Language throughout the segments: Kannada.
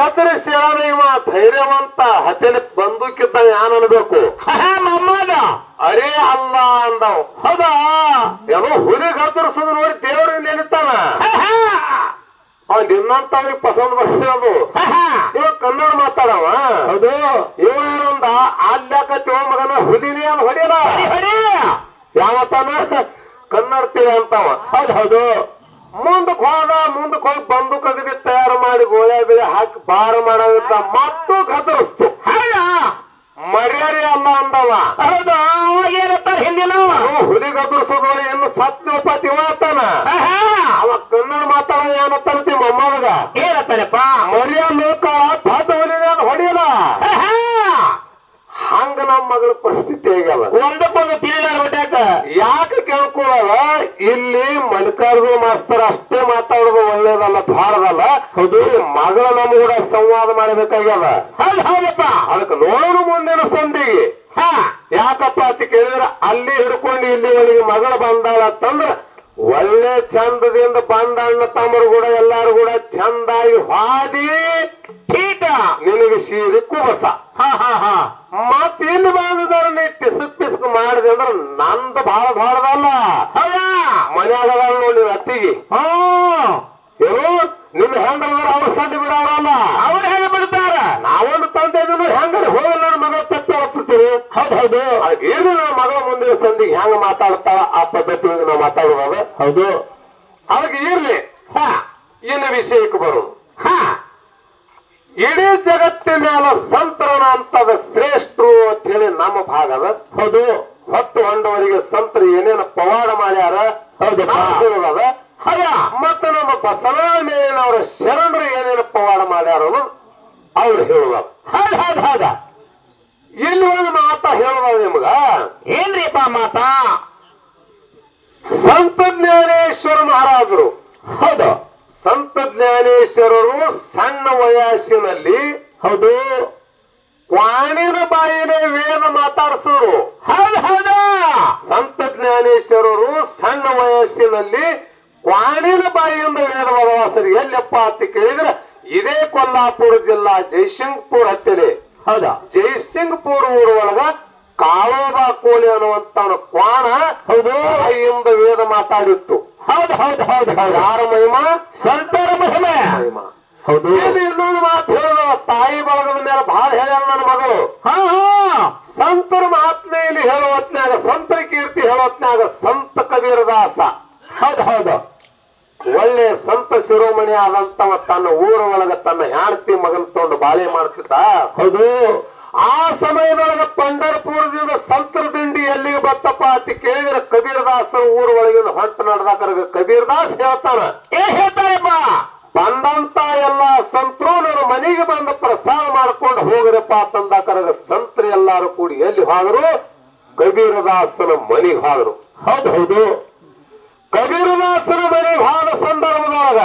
ಗದರಿಸಿ ಇವ ಧೈರ್ಯವಂತ ಹತ್ತಲಿ ಬಂದೂಕಿದ್ದ ಯಾನ್ ಅನ್ಬೇಕು ಮಮ್ಮದ ಅರೇ ಅಲ್ಲ ಅಂದವ್ ಹೌದಾ ಏನೋ ಹುಲಿ ಗದರಿಸೋದು ನೋಡಿ ದೇವ್ರಿಗೆ ನೆನಿತಾನ ನಿನ್ನಂತವ್ರಿಗೆ ಪಸಂದ್ ಬರ್ತಿರೋದು ಇವ ಕನ್ನಡ ಮಾತಾಡವ ಹೌದು ಇವ ಏನಂದ ಅಲ್ಲಾಕತ್ತಿವ ಮಗನ ಹುಲಿನೇ ಅಲ್ಲ ಹೊಡಿಯಲ್ಲ ಯಾವತ್ತಾನ ಕನ್ನಡತಿ ಅಂತವ ಹೌದು ಮುಂದಕ್ಕೆ ಹೋಗಿ ಬಂದೂಕ್ ಅಗದಿ ತಯಾರು ಮಾಡಿ ಗೋಳೆ ಬೆಳೆ ಹಾಕಿ ಬಾರ ಮಾಡಂತ ಮತ್ತು ಗದರಿಸ್ತು ಮರ್ಯಾದೆ ಅಲ್ಲ ಅಂದವ ಹೌದು ಏನಂತಾರ ಹಿಂದಿನ ಹುಲಿ ಗದರಿಸೋದು ಇನ್ನು ಸತ್ಯೋಪತಿ ಇವತ್ತಾನ ಅವ ಕನ್ನಡ ಮಾತಾಡೋ ಏನಂತಾನತಿ ಮೊಮ್ಮಗ ಏನಂತಾರಪ್ಪ ಮರ್ಯಾ ಲೋಕ ಪಾದ ಹುಲಿನ ಹೊಡಿಯಲ್ಲ ಹಂಗ ನಮ್ಮ ಮಗಳ ಪರಿಸ್ಥಿತಿ ಆಗ್ಯಾವ ಒಂದಕ್ಕೊಂದು ತಿಳಿಯಾಕ ಯಾಕೆ ಕೇಳ್ಕೊಳ್ಳವ ಇಲ್ಲಿ ಮಲ್ಲಿಕಾರ್ಜುನ ಮಾಸ್ತರ್ ಅಷ್ಟೇ ಮಾತಾಡೋದು ಒಳ್ಳೇದಲ್ಲ ಧಾರದಲ್ಲ ಹೌದು ಮಗಳ ನಮ್ ಕೂಡ ಸಂವಾದ ಮಾಡಬೇಕಾಗ್ಯದ ಹೌದಪ್ಪ ಅದಕ್ಕೆ ನೋಡು ಮುಂದಿನ ಸಂಧಿಗೆ ಯಾಕಪ್ಪ ಅಂತ ಕೇಳಿದ್ರ ಅಲ್ಲಿ ಹಿಡ್ಕೊಂಡು ಇಲ್ಲಿವರೆಗೆ ಮಗಳು ಬಂದಾಳ ಅಂತಂದ್ರ ಒಳ್ಳೆ ಚಂದದಿಂದ ಬಂದ ಅಣ್ಣ ತಮ್ಮರು ಕೂಡ ಎಲ್ಲಾರು ಕೂಡ ಚಂದಾಗಿ ಹಾದಿ ಈಗ ನಿನಗೆ ಸೀರೆ ಕುಬಸ ಮತ್ ಇಲ್ಲಿ ಬಂದಿದಾರ ನೀ ಟಿಸಕ್ ಪಿಸ್ಕ್ ಮಾಡಿದೆ ಅಂದ್ರ ನಂದು ಬಹಳ ದೊಡ್ಡದಲ್ಲ ಮನ್ಯಾಗ ನೋಡಿ ಅತ್ತಿಗೆ ಏನು ನಿಮ್ ಹೆಂಡ್ರದಾರ ಅವ್ರ ಸಡ್ಡಿ ಬಿಡೋರಲ್ಲ ಅವ್ರು ಹೆಂಗ ಬಿಡ್ತಾರ ನಾವೊಂದು ತಂದೆ ಇದನ್ನು ಹೆಂಗಾರ ಹೋಗಲ್ಲ ನನ್ನ ಮಗಳ ತಪ್ಪಿ ಹಾಕ್ಬಿಡ್ತೀವಿ ಹೌದು ಏನು ನನ್ನ ಮಗಳ ಮುಂದಿನ ಸಂದಿಗೆ ಹೆಂಗ ಮಾತಾಡ್ತಾಳ ಆ ಪದ್ಧತಿಗೆ ನಾವು ಮಾತಾಡೋದ ಹೌದು ಅದಕ್ಕೆ ಇರ್ಲಿ ಇನ್ನು ವಿಷಯಕ್ಕೆ ಬರೋದು ಇಡೀ ಜಗತ್ತಿನ ಮೇಲೆ ಸಂತರಣ ಅಂತದ ಶ್ರೇಷ್ಠರು ಅಂತ ಹೇಳಿ ನಮ್ಮ ಭಾಗದ ಹೌದು ಹೊತ್ತು ಹೊಂಡವರಿಗೆ ಸಂತರು ಏನೇನು ಪವಾಡ ಮಾಡ್ಯಾರ ಹೌದು ಮತ್ತೆ ನಮ್ಮ ಬಸವಣ್ಣನವರ ಶರಣರು ಏನೇನು ಪವಾಡ ಮಾಡ್ಯಾರ ಅವ್ರು ಹೇಳುವ ಇಲ್ಲಿ ಒಂದು ಮಾತ ಹೇಳುವ ನಿಮ್ಗ ಏನ್ರಿಪ್ಪ ಮಾತಾ ಸಂತ ಜ್ಞಾನೇಶ್ವರ ಮಹಾರಾಜರು ಹೌದು ಸಂತ ಜ್ಞಾನೇಶ್ವರರು ಸಣ್ಣ ವಯಸ್ಸಿನಲ್ಲಿ ಹೌದು ಕ್ವಾಣಿನ ಬಾಯಿನೇ ವೇದ ಮಾತಾಡಿಸಿದ್ರು ಹೌದು ಸಂತ ಜ್ಞಾನೇಶ್ವರರು ಸಣ್ಣ ವಯಸ್ಸಿನಲ್ಲಿ ಕ್ವಾಣಿನ ಬಾಯಿಯಿಂದ ವೇದ ವದವಾಸರು ಎಲ್ಲಪ್ಪ ಅಂತ ಕೇಳಿದ್ರೆ ಇದೇ ಕೊಲ್ಲಾಪುರ ಜಿಲ್ಲಾ ಜಯಸಿಂಗ್ಪುರ್ ಹತ್ತಿರ ಹೌದಾ ಜಯಸಿಂಗ್ಪುರ್ ಊರ ಒಳಗ ಕಾಳೋಬಾ ಕೋಳಿ ಅನ್ನುವಂತ ಕ್ವಾಣ ಹೌದು ಬಾಯಿಯಿಂದ ವೇದ ಮಾತಾಡಿತ್ತು ಹೌದು ಯಾರ ಮಹಿಮಾ ಸಂತರ ಮಹಿಮೆ ಹೌದು ಇನ್ನೊಂದು ಮಾತು ಹೇಳಿದ ತಾಯಿ ಬಳಗದ ಮೇಲೆ ಬಹಳ ಹೇಳ್ಯಾರ ನನ್ನ ಮಗಳು ಸಂತರ ಮಹಾತ್ಮೆಯಲ್ಲಿ ಹೇಳುವತ್ನಾಗ ಸಂತರ ಕೀರ್ತಿ ಹೇಳುವತ್ನಾಗ ಸಂತ ಕಬೀರದಾಸ ಹೌದು ಒಳ್ಳೆ ಸಂತ ಶಿರೋಮಣಿ ಆದಂತವ ತನ್ನ ಊರ ಒಳಗ ತನ್ನ ಹೆಂಡತಿ ಮಗನ್ ತಗೊಂಡು ಬಾಳೆ ಮಾಡ್ತಿದ್ದ ಹೌದು ಆ ಸಮಯದೊಳಗ ಪಂಡರ್ಪುರದಿಂದ ಸಂತರ ದಿಂಡಿ ಎಲ್ಲಿಗೆ ಬತ್ತಪ್ಪ ಅಂತ ಕೇಳಿದ್ರೆ ಕಬೀರದಾಸರ ಊರ ಒಳಗಿನ ಹೊಂಟ ನಡೆದಾಕ ಕಬೀರದಾಸ್ ಹೇಳ್ತಾನ ಹೇಳ್ತಾರಪ್ಪ ಬಂದಂತ ಎಲ್ಲಾ ಸಂತರು ನನ್ನ ಮನೆಗೆ ಬಂದ ಪ್ರಸಾದ ಮಾಡ್ಕೊಂಡು ಹೋಗ್ರಪ್ಪ ಅಂತಂದಾಕರಗ ಸಂತರು ಎಲ್ಲಾರು ಕೂಡಿ ಎಲ್ಲಿ ಹೋದ್ರು ಕಬೀರದಾಸನ ಮನೆಗೆ ಹೋದ್ರು ಹೌದು ಕಬೀರದಾಸನ ಮನೆಗೆ ಹೋದ ಸಂದರ್ಭದೊಳಗ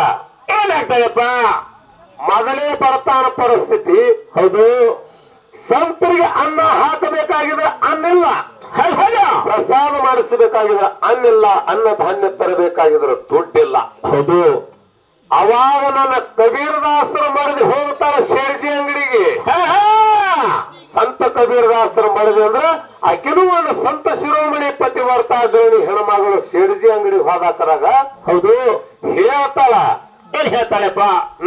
ಏನಾಗ್ತದಪ್ಪ ಮೊದಲೇ ಬರ್ತಾನ ಪರಿಸ್ಥಿತಿ ಹೌದು ಸಂತರಿಗೆ ಅನ್ನ ಹಾಕಬೇಕಾಗಿದ್ರೆ ಅನ್ನಿಲ್ಲ ಪ್ರಸಾದ ಮಾಡಿಸಬೇಕಾಗಿದ್ರೆ ಅನ್ನಿಲ್ಲ ಅನ್ನ ಧಾನ್ಯ ತರಬೇಕಾಗಿದ್ರೆ ದುಡ್ಡಿಲ್ಲ ಹೌದು ಅವಾಗ ನನ್ನ ಕಬೀರದಾಸರ ಮಡದಿ ಹೋಗ್ತಾರ ಶೇರ್ಜಿ ಅಂಗಡಿಗೆ ಸಂತ ಕಬೀರದಾಸರ ಮಡದಿ ಅಂದ್ರ ಆಕಿನೂ ಒಂದು ಸಂತ ಶಿರೋಮಣಿ ಪತಿವರ್ತಾ ಗೃಹಿಣಿ ಹೆಣ್ಮಗಳು ಶೇರ್ಜಿ ಅಂಗಡಿಗೆ ಹೋದಾಕರಾಗ ಹೌದು ಹೇಳ್ತಾಳ ಏನ್ ಹೇಳ್ತಾಳಪ್ಪ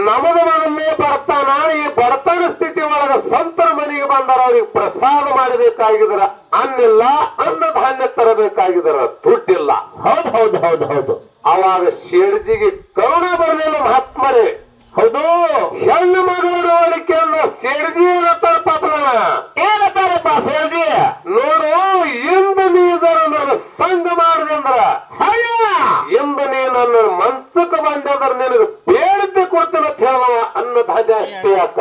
ನಮದ ಮಗನ್ನೇ ಬರ್ತಾನ ಈ ಬಡತನ ಸ್ಥಿತಿ ಒಳಗ ಸಂತರ ಮನೆಗೆ ಬಂದಾರ ಅವ್ರಿಗೆ ಪ್ರಸಾದ ಮಾಡಬೇಕಾಗಿದ್ರ ಅನ್ನಿಲ್ಲ ಅನ್ನ ಧಾನ್ಯ ತರಬೇಕಾಗಿದ್ರ ದುಡ್ಡಿಲ್ಲ ಹೌದು ಅವಾಗ ಶೇಡ್ಜಿಗೆ ಕರುಣ ಬರಲಿಲ್ಲ ಮಹಾತ್ಮರೇ ಹೌದು ಹೆಣ್ಣು ಮಗಳ ನೋಡಿಕೆಯನ್ನ ಶೇಡ್ಜಿ ಏನಂತಾರ ಪಾಪನ ಏನಪ್ಪಾರಪ್ಪ ಸೇರ್ದಿ ನೋಡು ಇಂದು ನೀದರ ನನ್ನ ಸಂಘ ಮಾಡಿದೆ ಅಂದ್ರ ಇಂದು ನೀ ನನ್ನ ಮನ್ಸಕ್ಕೆ ಬಂದ್ರೆ ನಿನಗೆ ಬೇಡತೆ ಕೊಡ್ತೇನೆ ಅಂತ ಹೇಳುವ ಅನ್ನ ಧಾನ್ಯ ಅಷ್ಟೇ ಅಕ್ಕ